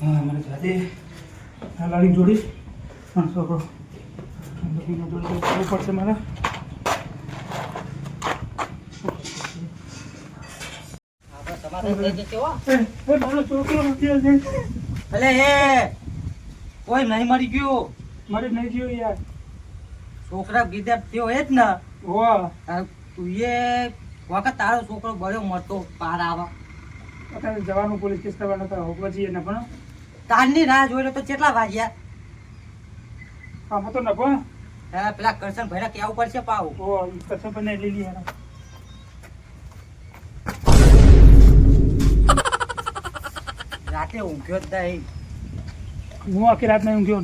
મને જાતે આ લાડી જોડી પણ છોકરો લવીને જોડી કરવું પડશે મારે. મારો છોકરો નથી આજે. અલે હે કોઈ નહીં મરી ગયું. મારે નહીં થયું યાર. છોકરા કીધા થયો એ જ ને. વાહ તું એ વખત તારો છોકરો બળ્યો મરતો પાર આવા અત્યારે જવાનું પોલીસ કેસ કરવાનો તો હોકવા જઈએ ને પણ તારની રાહ જોઈ તો કેટલા વાગ્યા. આમાં તો નભો. હા પેલા કરશન ભાઈ કેવું પડશે પાવ. ઓ કચ્છ પણ લઈ લી યાર. રાતે ઊંઘ્યો જ નહીં. હું આખી રાત નહીં ઊંઘ્યો.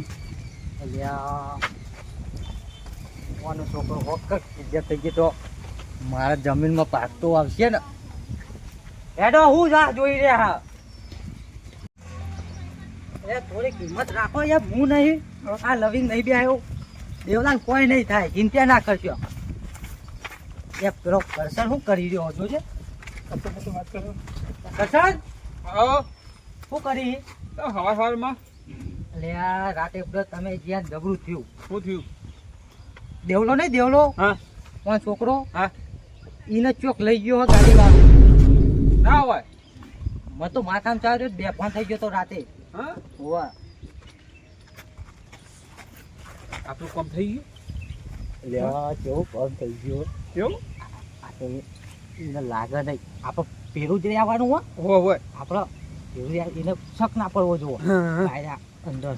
અલ્યા કોનો છોકરો વખત કીધા થઈ ગયો તો મારા જમીનમાં પાકતો આવશે ને. હેડો હું રાહ જોઈ રહ્યા. એ થોડી કિંમત રાખો યાર. હું નહીં આ લવિંગ નહીં બે આવ્યો. દેવલાલ કોઈ નહીં થાય, ચિંતા ના કરશો. એ પેલો કરશન શું કરી રહ્યો છો છે? વાત કરો. કરશન હા શું કરી? હવારમાં એટલે આ રાતે પેલો તમે જ્યાં જબરું થયું. શું થયું? દેવલો નહીં દેવલો હા કોણ છોકરો હા ઈને ચોક લઈ ગયો ગાડી વાળો. ના હોય. મેં તો માથામાં ચાલ્યો બે ફોન થઈ ગયો તો રાતે. હા હોવા આપણું કામ થઈ ગયું. કેવું ફોન થઈ ગયો. કેવું? આ તો એને લાગે નહીં આપણે પેલું જ રહેવાનું હો. હોય આપણે પેલું એને શક ના પડવો જોવો. આયા અંદર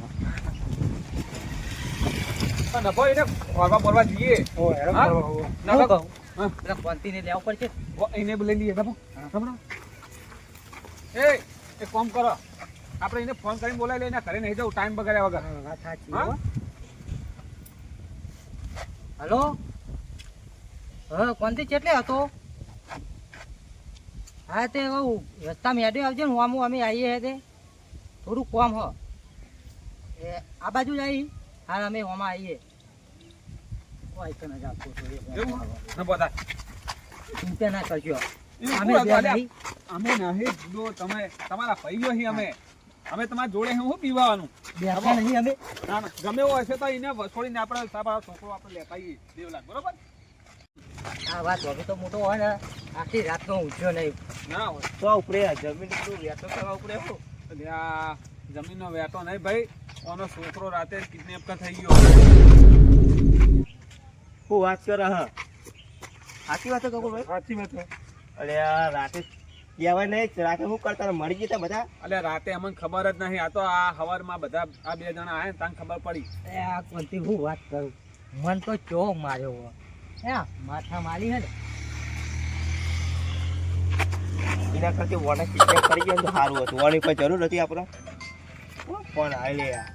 નફો એને ફરવા બોલવા જઈએ. ઓ હેરાન હા? કરો. હું કહું હા. પેલા કોન્તીને લેવું પડશે. એને લઈ લઈએ નફો. હમણાં એ કામ કરો, આપણે એને ફોન કરીને બોલાવી લઈને ઘરે નહીં જવું ટાઈમ બગાડ્યા વગર. વાત સાચી હા? હો. હલો હા કોન્તી કેટલે હતો? હા તે રસ્તામાં હેડે આવજે ને હું અમે આવીએ તે થોડુંક કોમ હ એ આ બાજુ જ આવી. હા અમે હોમાં આવીએ. એવું? ન બોતા. ચિંતા ના કરજો. એવું અમે શું બે હતું? નહીં. અમે નહીં જો તમે તમારા ભાઈઓ છીએ અમે તમારા જોડે હું પીવાનું. બેઠા નહીં અમે. ના ના ગમે એવો હશે તો એને છોડીને આપણે સારા છોકરો આપણે લેતા આવીએ દેવલાલ. બરોબર? આ વાત હવે તો મોટો હોય ને આખી રાતનો ઊંઘ્યો નહીં. ના હોય. તો ઉપરે જમીન એટલું વેતો કરવા ઉપરે શું? એટલે આ જમીનનો વેટો નહીં ભાઈ. ઓનો છોકરો રાતે કિડનેપ થઈ ગયો. હું વાત કરે હા સાચી વાત કહું ભાઈ. સાચી વાત છે. અરે આ રાતે કહેવાય નહીં રાતે શું કરતા મળી ગયા બધા. એટલે રાતે અમને ખબર જ નહીં. આ તો આ હવારમાં બધા આ બે જણા આયા ને તાને ખબર પડી. એ આ કોનથી હું વાત કરું. મન તો ચો માર્યો હો. હે માથા મારી હે ને. એના કરતી વોને કિડનેપ કરી ગયો તો સારું હતું. વોની કોઈ જરૂર નથી આપણે. પણ હાલ યાર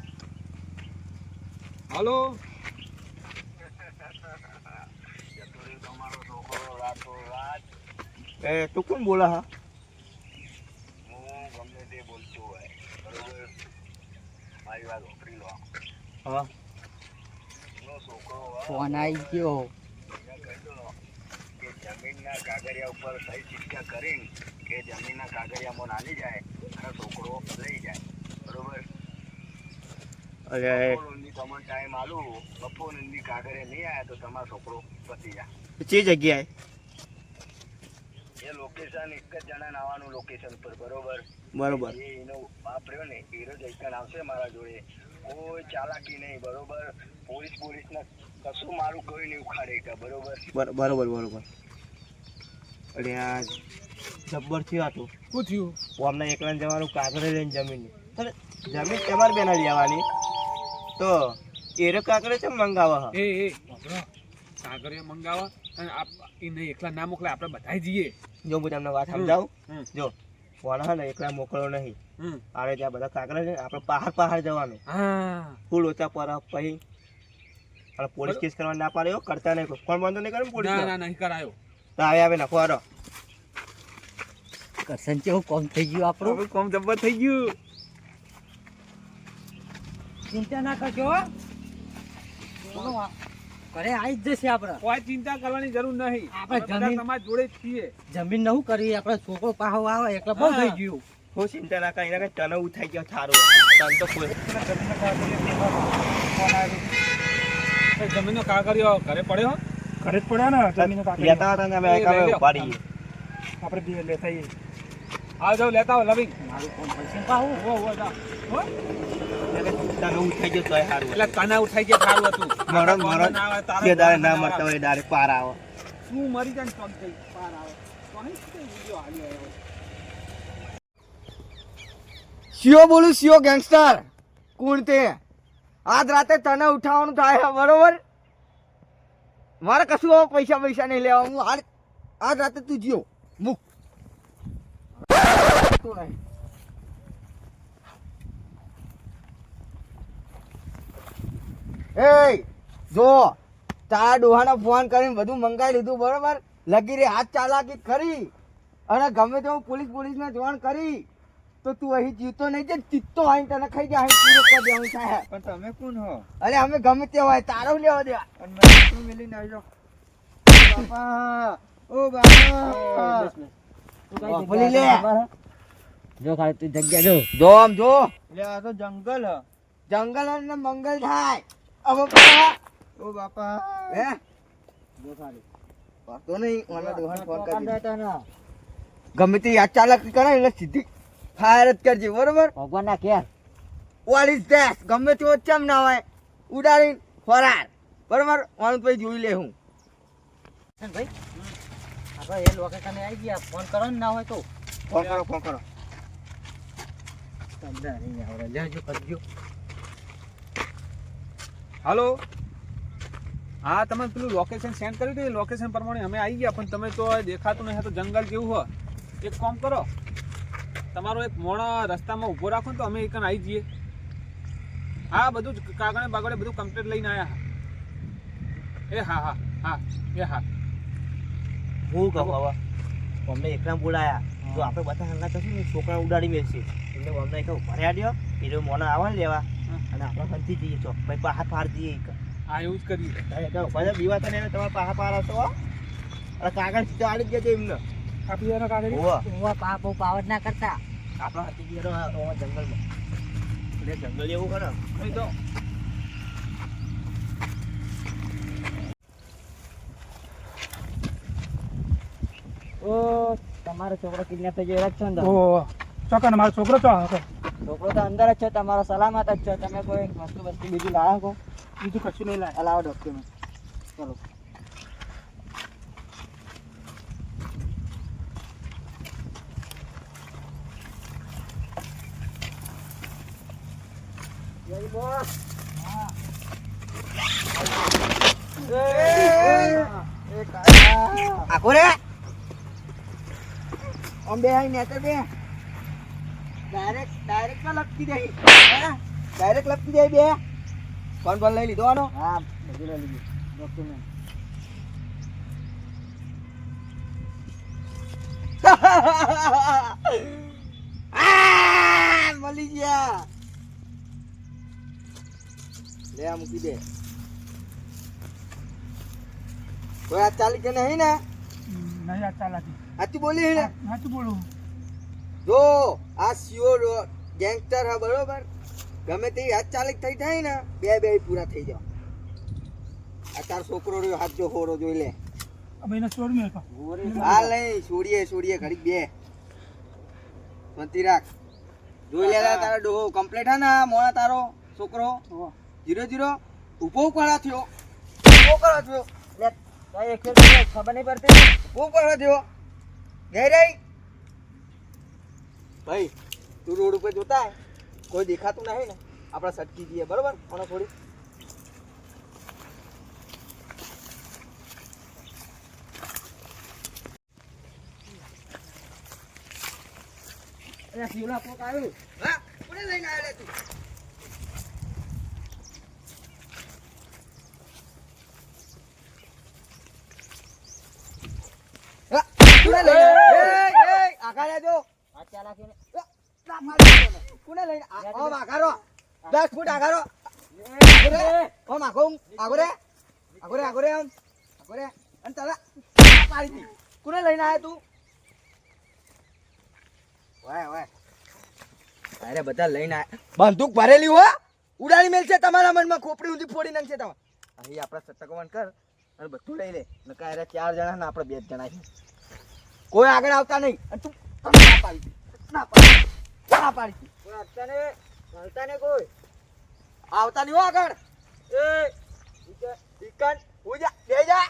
હાલો એ તું કોણ બોલા હા? હા ફોન આવી ગયો. જમીનના કાગળિયા ઉપર સહી સિક્કા કરીને કે જમીનના કાગળિયામાં નાની જાય અને છોકરો લઈ જાય. બરોબર? અરે બપોરની તમને ટાઈમ આલું, બપોરની કાગળિયા નહીં આવ્યા તો તમારો છોકરો પતી જાય. જે જગ્યાએ એ લોકેશન એક જ જણા આવવાનું લોકેશન પર. બરોબર? બરોબર એનો બાપ રહ્યો ને એનો જઈકન આવશે મારા જોડે. કોઈ ચાલાકી નહીં. બરોબર? પોલીસને કશું મારું કોઈ નહીં ઉખાડે કે. બરોબર? બરોબર બરોબર. અરે આ જબ્બર થયું હતું. શું થયું? અમને એકલા જવાનું કાગળ લઈને જમીન જમીન તમારે બેના લેવાની તો એરો કાગળ છે મંગાવે હા. એ કાગળિયા મંગાવા અને એને એકલા ના મોકલે. આપણે બધા જઈએ. જો હું તમને વાત સમજાવું. હમ. જો ફોન હે ને એકલા મોકલો નહીં. હમ. આરે ત્યાં બધા કાગળ છે આપણે પહાડ જવાનું. હા ફૂલ ઓછા પર પછી અને પોલીસ કેસ કરવા ના પાડે એવું કરતા નહીં. કોણ બંધ નહીં કરે ને પોલીસ. ના નહીં કરાયો. તો આવે નાખો આરો. કરશન કેવું કોમ થઈ ગયું આપણું. હવે કોમ જબ્બર થઈ ગયું. ચિંતા ના કરજો હો. બોલો ઘરે આવી જ જશે આપણે. કોઈ ચિંતા કરવાની જરૂર નહીં. આપણે બધા જમીન- તમારા જોડે જ છીએ. જમીન નવું કરવી આપણે છોકરો પાહો આવે એટલે બહુ થઈ ગયું. હું ચિંતા ના કરી નાખે તને ઉઠાઈ ગયો થારો તને તો કોઈ જમીનનો કાગળિયો ઘરે પડ્યો ઘરે જ પડ્યા ને જમીનો કાકા લેતા હતા ને અમે એકામે ઉભા રહીએ આપણે બે લેતા આવીએ. આવ જાવ લેતા આવો લવિંગ મારું ફોન પૈસા પાહું હો જા હો તને ઉઠાઈ ગયો તોય સારું એટલે તને ઉઠાઈ ગયા સારું હતું મરણ જે દાડે ના મરતા હોય દાડે પાર આવે શું મરી જાય ને પગ થઈ પાર આવે તો અહીં શું વિડિયો હાલ્યો આવ્યો સિયો બોલું સિયો ગેંગસ્ટર કોણ તે આજ રાતે તને ઉઠાવવાનું થાય છે, બરોબર? મારે કશું હવે પૈસા નહીં લેવા. હું આજ રાતે તું જીઓ મૂક તું નહીં. એ જો તારા ડોહાને ફોન કરીને બધું મંગાવી લીધું, બરોબર? લગીરે હાથ ચાલાકી કરી અને ગમે તે હું પોલીસને જાણ કરી તો તું અહીં જીવતો નહીં છે, ચિત્તો આવીને તને ખાઈ જાય, અહીં પૂરો કરી દેવાનું થાય. પણ તમે કોણ હો અરે અમે ગમે તે હોય તારો લેવા દેવા. અને મને શું મિલીને આવજો બાપા ઓ બાપા બોલી લે. જો ખાલી તું જગ્યા જો જો આમ જો લે આ તો જંગલ હ જંગલ અને મંગલ થાય. હવે બાપા ઓ બાપા હે જો ખાલી વાતો નહીં મને દોહન ફોન કરી દીધો. કાંડા તને ગમે તે યાદ ચાલાકી કરે એટલે સીધી ફાયર જ કરજે, બરોબર? ભગવાનના ઘેર વોટ ઇઝ ધેટ? ગમે તેવો ચમ ના હોય ઉડાડીને ફરાર, બરોબર? વાળું પછી જોઈ લે હું. ભાઈ આપણે એ લોકેશને આવી ગયા, ફોન કરો ને ના હોય તો ફોન કરો. તમને નહીં આવડે, લેજો કરજો. હાલો હા તમે પેલું લોકેશન સેન્ડ કર્યું હતું એ લોકેશન પ્રમાણે અમે આવી ગયા પણ તમે તો દેખાતું નહીં તો જંગલ જેવું હોય એક કામ કરો તમારો એક મોણો રસ્તામાં ઊભો રાખો ને તો અમે એકન આવી જઈએ હા બધું જ કાગળે બાગળે બધું કમ્પ્લીટ લઈને આવ્યા એ હા હા હા એ હા હું કહું હવે અમને એકલા બોલાયા તો આપણે બધા હંગા થશું ને છોકરા ઉડાડી મેળશે એટલે અમને એક ભર્યા દો એ મોના આવવા લેવા અને આપણે હંતી જઈએ છો ભાઈ પાહા પાર જઈએ હા એવું જ કરીએ બધા બીવા તને તમારે પાહા પાર હશો અને કાગળ સીધો આડી જ જજો એમને આપી દેવાના કાગળ. હું બહુ પાવર ના કરતા આપણે હંતી જઈએ જંગલમાં એટલે જંગલ એવું કરે નહીં તો ઓ તમારો છોકરો કિડનેપ થઈ ગયો છે ને? ઓહો ચોક્કસ મારો છોકરો ચો હતો. છોકરો તો અંદર જ છે, તમારો સલામત જ છે. તમે કોઈ વસ્તુ બીજું લાવો છો? બીજું કશું નહીં લાય. લાવો ડોક્યુમેન્ટ. ચલો આખો રે આમ બે આઈ નેતે બે ડાયરેક્ટ ના લપકી દે, ડાયરેક્ટ લપકી દે બે. ફોન બોલ લઈ લીધો આનો. હા બધું લઈ લીધું ડોક્યુમેન્ટ. મળી ગયા. લે આ મૂકી દે. કોઈ આ ચાલી કે નહીં ને? નહીં આ ચાલાકી. સાચું બોલી ને? સાચું બોલું. જો આ સિયોર ગેંગસ્ટર હા, બરોબર? ગમે તે હાથ ચાલીક થઈ થાય ને બે પૂરા થઈ જાવ. આ તાર છોકરો રહ્યો હાથ જો હોરો જોઈ લે. હવે એને છોડી મેં હાલ નહીં છોડીએ ઘડીક બે શાંતિ રાખ. જોઈ લે તારો ડોહો કમ્પ્લીટ હા ને મોણા તારો છોકરો 0-0 ઉભો કરા થયો. લે તો એક ખબર નહીં પડતી. ઉભો કરા થયો. ગઈ રહી ભાઈ તું રોડ ઉપર જોતા હે કોઈ દેખાતું નહીં ને આપણે સટકી જઈએ, બરોબર? મને થોડી શિવલા કોક આવ્યું. હા કોને લઈને આવ્યા તું? હા, કોને લઈને આવ્યા? એ આગળ રહેજો. આ ચાલાકીને કોને લઈને ઓમ આઘારો 10 ફૂટ આઘારો. ઓમ આગોરે અને તારા પાડી દી. કોને લઈને આવ્યા તું? વાય અરે બધા લઈને આયા બંદૂક ભરેલી હો ઉડાડી મેલ છે તમારા મનમાં ખોપડી ઊંધી ફોડી નાખશે તમે અહીં આપણા સત્તકવાન કર અને બધું લઈ લે નકા અરે 4 જણા ને આપણે 2 જણા છે કોઈ આગળ આવતા નહીં અને તું ના પાડી ના પાડી કોઈ આવતા ને કોઈ આવતા નહીં હો આગળ એ ઈકન ઉજા બે જા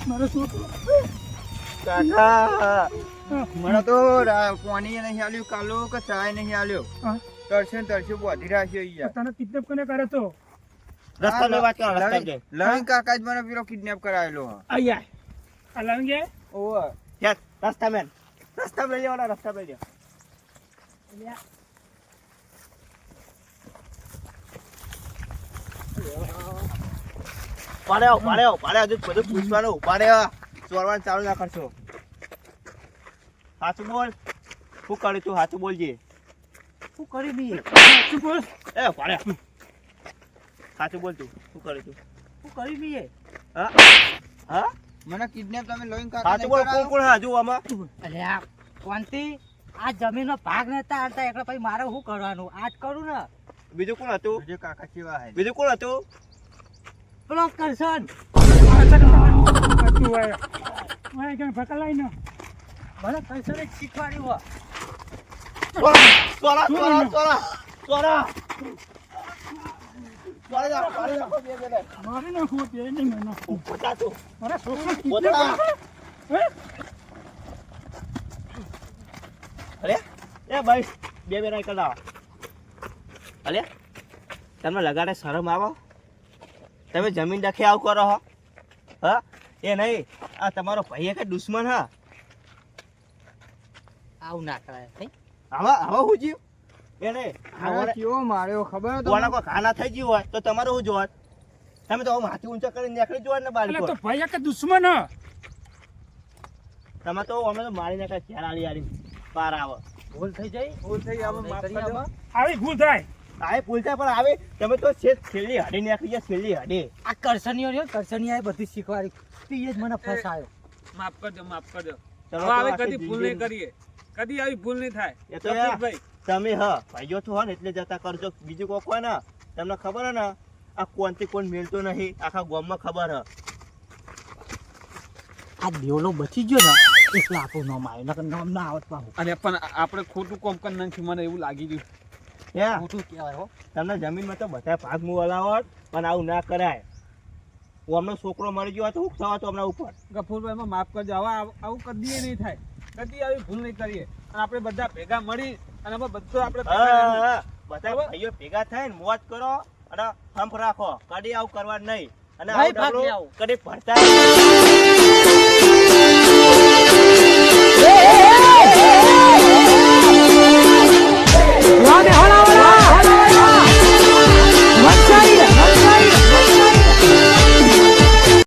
મારો છોકરો કાકા મને તો પાણી નહીં આલ્યું કાલો કે ચાય નહીં આલ્યો હા. તરસે બોધી રાખ્યો યાર તને કિડનેપ કોને કરે તો રસ્તાની વાત કરો રસ્તા જઈ લવિંગ કાકા જ મને પેલો કિડનેપ કરાયેલો આયા આ લાવી ગયા ઓવર યાર રસ્તા મેન રસ્તા લઈ લેવાના રસ્તા લઈ લે પાડે હજુ બધું પૂછવાનું પાડે ચોરવાનું ચાલુ ના કરશો સાચું બોલ શું કરે તું સાચું બોલજે શું કરી દઈએ શું બોલ એ પાડે સાચું બોલ તું શું કરે તું શું કરી દઈએ હા હા મને કિડનેપ તમે લવિંગ કાકા સાચું બોલ કોણ કોણ હજુ આમાં અલ્યા કોંતી આ જમીનનો ભાગ નતા હાલતા એટલે પછી મારે શું કરવાનું આજ કરું ને બીજું કોણ હતું જે કાકા કેવા હે બીજું કોણ હતું પેલો કરશન તું આયા વાય કે ભકલાઈ ન મને કરશને શીખવાડ્યું હો ચોરા ચોરા ચોરા ચોરા મારી નાખું તે નહીં મને પોતા તું મારા છોકરો પોતા હે અરે એ ભાઈ બે નહીં કરાવો અરે તમને લગાડે શરમ આવો તમે જમીન દખે આવું કરો હો હા એ નહીં આ તમારો ભાઈ કે દુશ્મન હા આવું ના કરાય નહીં આવા આવા હું જીવ એ નહીં હવે કેવો માર્યો ખબર કોના કોઈ ખાના થઈ ગયું હોય તો તમારે શું જોવા તમે તો માથે ઊંચા કરીને નીકળી જોવા ને બાળી એટલે તો ભાઈ કે દુશ્મન હ તમે તો અમે તો મારી નાખા ચાર આલી આલી પાર આવે ભૂલ થઈ જાય ભૂલ થઈ આવે માફ કરી કરજો આમાં. આવી ભૂલ થાય આવે પૂછતા પણ આવે તમે તો છેલ્લી હડી નીકળી જાય છેલ્લી હડી આ કરશનીઓ રહ્યો કરશનીયાએ બધું શીખવાડ્યું તું એ જ મને ફસાયો માફ કરજો માફ કરજો ચલો હવે તો આવી આખી કદી ભૂલ નહીં જિંદગી- કરીએ કદી આવી ભૂલ નહીં થાય એ તો યાર, ભાઈ તમે હા ભાઈઓ છો ને એટલે જતા કરજો બીજું કોઈ કોઈ ના તમને ખબર હે ને આ કોણથી કોણ મેળતો નહીં આખા ગામમાં ખબર હે આ દેવલો બચી ગયો ને એટલે આપણું નામ આવ્યું નકર નામ ના આવત પાછું અને પણ આપણે ખોટું કોમ કરી નાખ્યું મને એવું લાગી ગયું યા ખોટું કહેવાય હો તમને જમીનમાં તો બધા ભાગ મુવલાવટ પણ આવું ના કરાય હું અમને છોકરો મળી ગયો હોય તો હું થવા તો હમણાં ઉપર ગફુરભાઈ માં માફ કરજો હવે આવું કદી નહીં થાય કદી આવી ભૂલ નહીં કરીએ અને આપણે બધા ભેગા મળી અને હવે બધું આપણે ભેગા હા, રહીએ. હા. બધા ભાઈઓ ભેગા થાય ને મોજ કરો અને હંપ રાખો કદી આવું કરવા નહીં અને ભાઈ આવું ભાગ ડબલું લે આવું. કદી ભરતા